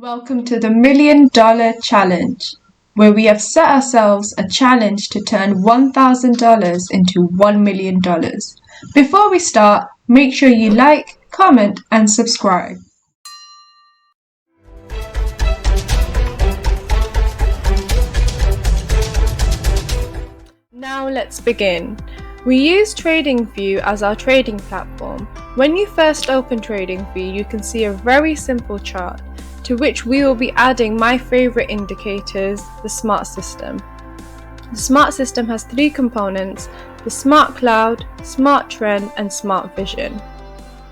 Welcome to the $1 Million Challenge, where we have set ourselves a challenge to turn $1,000 into $1 million. Before we start, make sure you like, comment, and subscribe. Now let's begin. We use TradingView as our trading platform. When you first open TradingView, you can see a very simple chart to which we will be adding my favorite indicators, the Smart System. The Smart System has three components: the Smart Cloud, Smart Trend, and Smart Vision.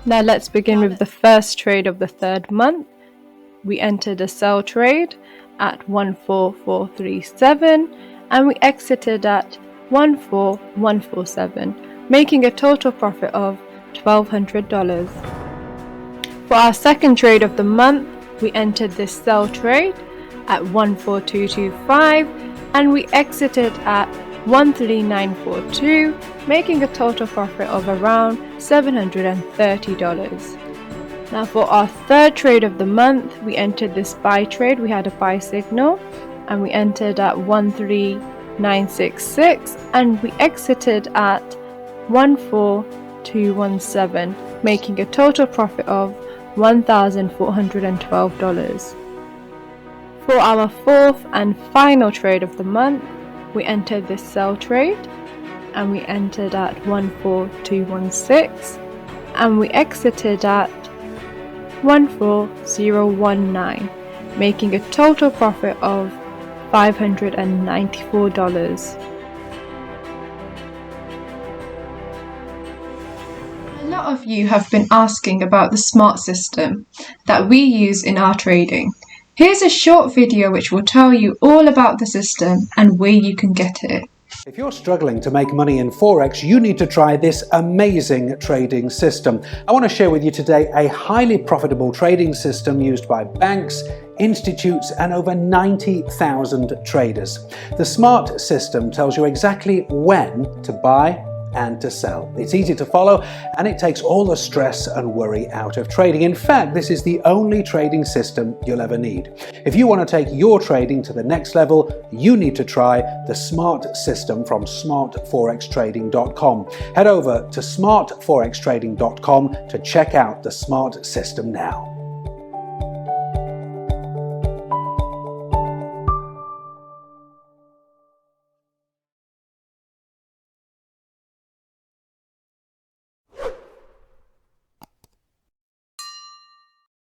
Now let's begin with the first trade of the third month. We entered a sell trade at 14437 and we exited at 14147, making a total profit of $1,200. For our second trade of the month, we entered this sell trade at 14225 and we exited at 13942, making a total profit of around $730. Now for our third trade of the month, we entered this buy trade. We had a buy signal and we entered at 13966 and we exited at 14217, making a total profit of $1,412. For our fourth and final trade of the month, we entered this sell trade and we entered at 14216 and we exited at 14019, making a total profit of $594. A lot of you have been asking about the Smart System that we use in our trading. Here's a short video which will tell you all about the system and where you can get it. If you're struggling to make money in Forex, you need to try this amazing trading system. I want to share with you today a highly profitable trading system used by banks, institutes, and over 90,000 traders. The Smart System tells you exactly when to buy and to sell. It's easy to follow and it takes all the stress and worry out of trading. In fact, this is the only trading system you'll ever need. If you want to take your trading to the next level, you need to try the Smart System from smartforextrading.com. Head over to smartforextrading.com to check out the Smart System now.